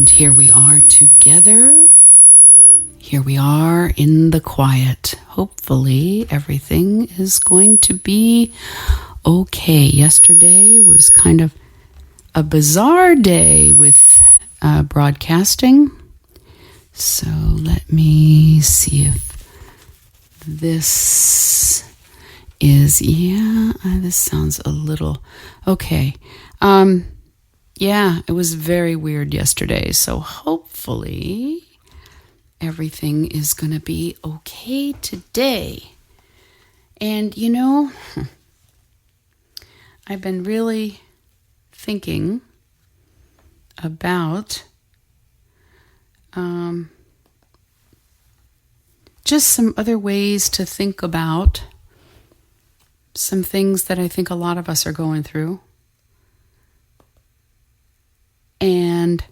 And here we are together. Here we are in the quiet. Hopefully everything is going to be okay. Yesterday was kind of a bizarre day with broadcasting. So let me see if this is, this sounds a little, okay. Yeah, it was very weird yesterday. So hopefully everything is going to be okay today. And I've been really thinking about just some other ways to think about some things that I think a lot of us are going through. And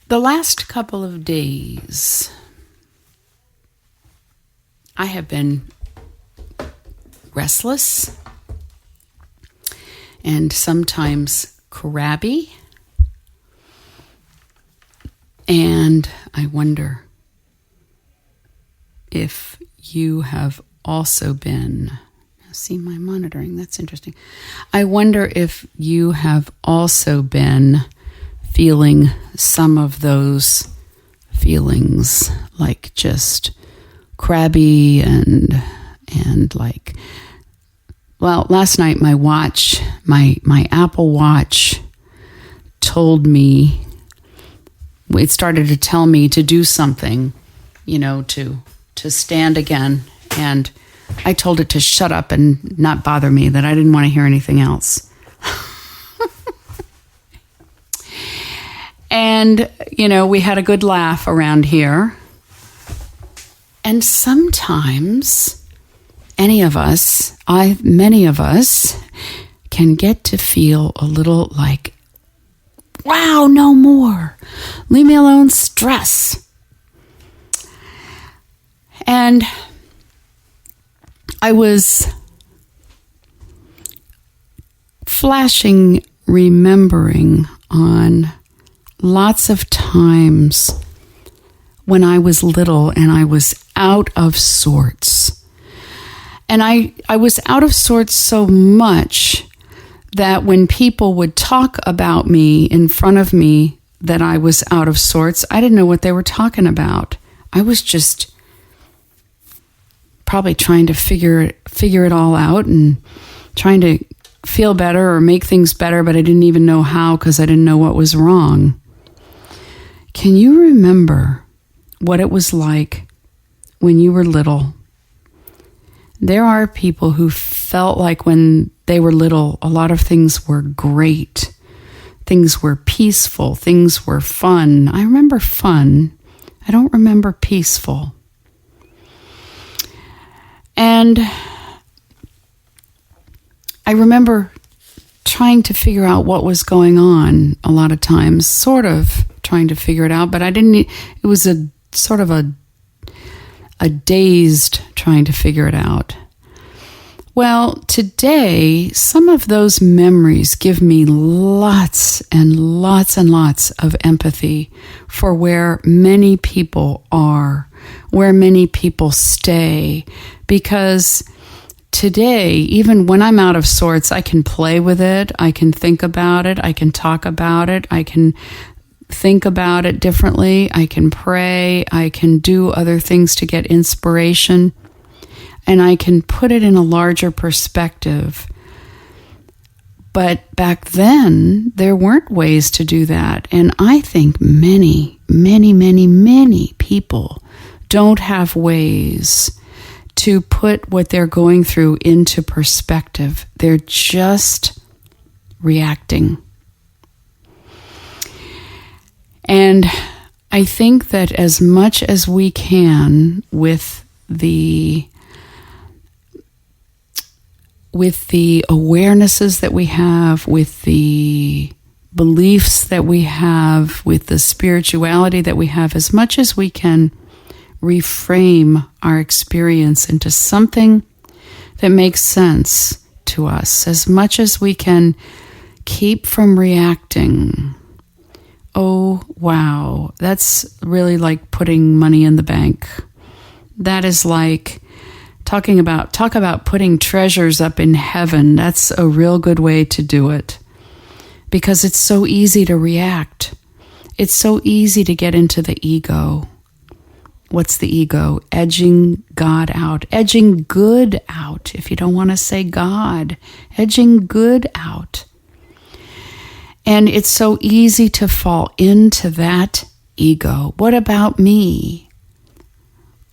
the last couple of days, I have been restless and sometimes crabby. And I wonder if you have also been, see my monitoring, that's interesting. I wonder if you have also been feeling some of those feelings, like just crabby and like, well, last night my watch, my Apple Watch told me, it started to tell me to do something, to stand again. And I told it to shut up and not bother me, that I didn't want to hear anything else. And, we had a good laugh around here. And sometimes many of us can get to feel a little like, wow, no more. Leave me alone, stress. And I was remembering on lots of times when I was little and I was out of sorts. And I was out of sorts so much that when people would talk about me in front of me that I was out of sorts, I didn't know what they were talking about. I was just probably trying to figure it all out and trying to feel better or make things better, but I didn't even know how because I didn't know what was wrong. Can you remember what it was like when you were little? There are people who felt like when they were little, a lot of things were great. Things were peaceful. Things were fun. I remember fun. I don't remember peaceful. And I remember trying to figure out what was going on a lot of times, sort of trying to figure it out, but I didn't, it was a sort of a dazed trying to figure it out. Well, today, some of those memories give me lots and lots and lots of empathy for where many people are, where many people stay, because today, even when I'm out of sorts, I can play with it, I can think about it, I can talk about it, I can think about it differently, I can pray, I can do other things to get inspiration, and I can put it in a larger perspective. But back then, there weren't ways to do that. And I think many, many, many, many people don't have ways to put what they're going through into perspective. They're just reacting. And I think that as much as we can with the awarenesses that we have, with the beliefs that we have, with the spirituality that we have, as much as we can reframe our experience into something that makes sense to us, as much as we can Keep from reacting. Oh, wow. That's really like putting money in the bank. That is like talk about putting treasures up in heaven. That's a real good way to do it. Because it's so easy to react. It's so easy to get into the ego. What's the ego? Edging God out. Edging good out. If you don't want to say God. Edging good out. And it's so easy to fall into that ego. What about me?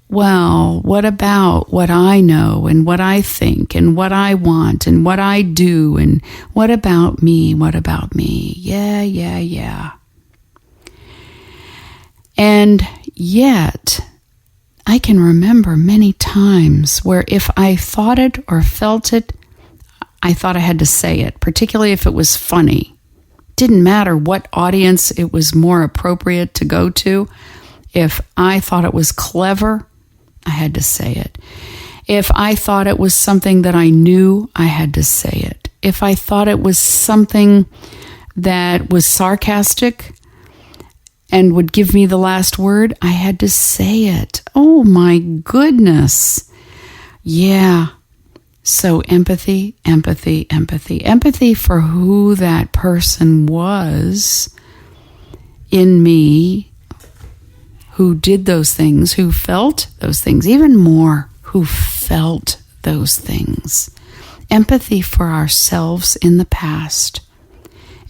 Well, what about what I know and what I think and what I want and what I do and what about me? What about me? Yeah. And yet, I can remember many times where if I thought it or felt it, I thought I had to say it, particularly if it was funny. Didn't matter what audience it was more appropriate to go to. If I thought it was clever, I had to say it. If I thought it was something that I knew, I had to say it. If I thought it was something that was sarcastic and would give me the last word, I had to say it. Oh my goodness. Yeah. So empathy for who that person was in me, who did those things, who felt those things, even more, who felt those things. Empathy for ourselves in the past.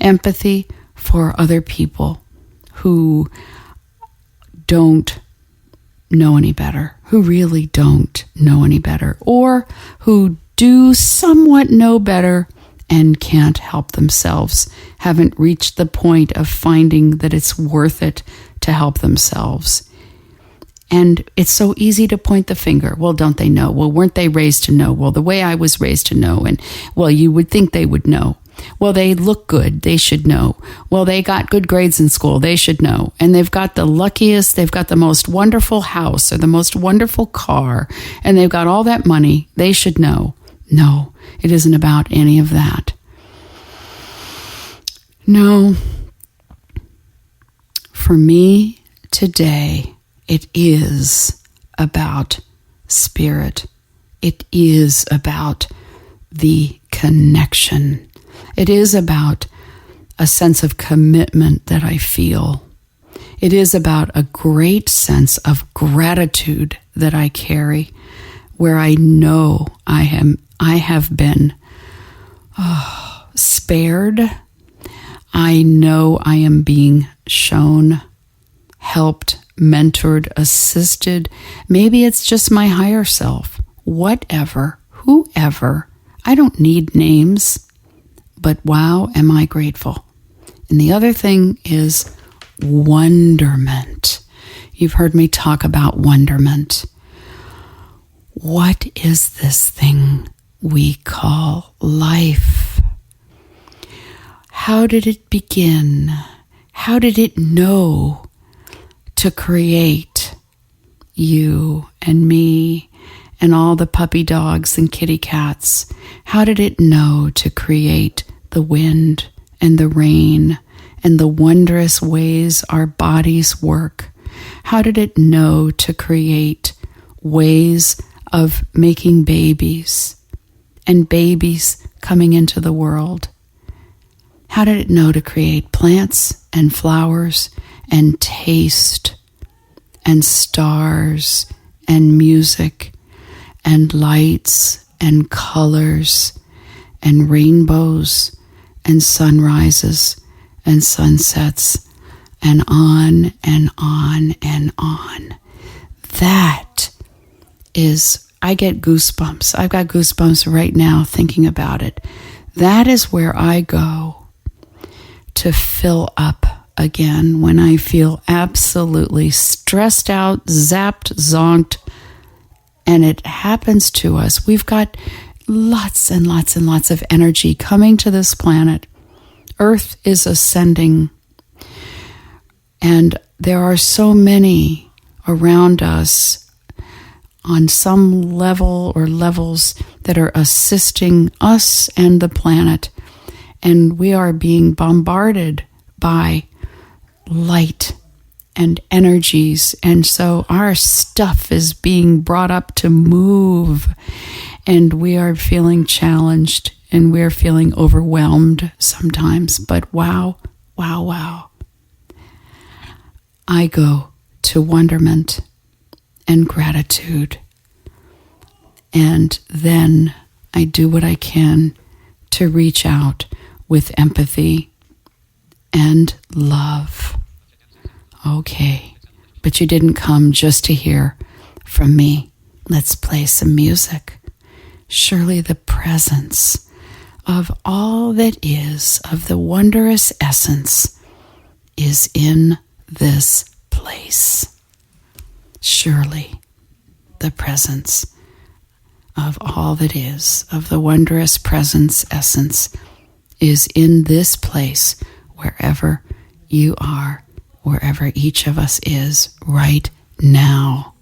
Empathy for other people who don't know any better, who really don't know any better, or who do somewhat know better and can't help themselves, haven't reached the point of finding that it's worth it to help themselves. And it's so easy to point the finger. Well, don't they know? Well, weren't they raised to know? Well, the way I was raised to know. And, well, you would think they would know. Well, they look good. They should know. Well, they got good grades in school. They should know. And they've got the luckiest, they've got the most wonderful house or the most wonderful car, and they've got all that money. They should know. No, it isn't about any of that. No. For me today, it is about spirit. It is about the connection. It is about a sense of commitment that I feel. It is about a great sense of gratitude that I carry, where I know I have been spared. I know I am being shown, helped, mentored, assisted. Maybe it's just my higher self. Whatever, whoever. I don't need names. But wow, am I grateful. And the other thing is wonderment. You've heard me talk about wonderment. What is this thing we call life? How did it begin? How did it know to create you and me and all the puppy dogs and kitty cats? How did it know to create the wind and the rain and the wondrous ways our bodies work? How did it know to create ways of making babies and babies coming into the world? How did it know to create plants and flowers and taste and stars and music and lights and colors and rainbows and sunrises and sunsets and on and on and on? That is, I get goosebumps. I've got goosebumps right now thinking about it. That is where I go to fill up again when I feel absolutely stressed out, zapped, zonked, and it happens to us. We've got lots and lots and lots of energy coming to this planet. Earth is ascending, and there are so many around us on some level or levels that are assisting us and the planet. and we are being bombarded by light and energies, and so our stuff is being brought up to move, and we are feeling challenged, and we're feeling overwhelmed sometimes. But wow, wow, wow. I go to wonderment and gratitude, and then I do what I can to reach out with empathy and love. Okay, but you didn't come just to hear from me. Let's play some music. Surely the presence of all that is, of the wondrous essence, is in this place. Surely the presence of all that is, of the wondrous presence essence, is in this place, wherever you are, wherever each of us is right now.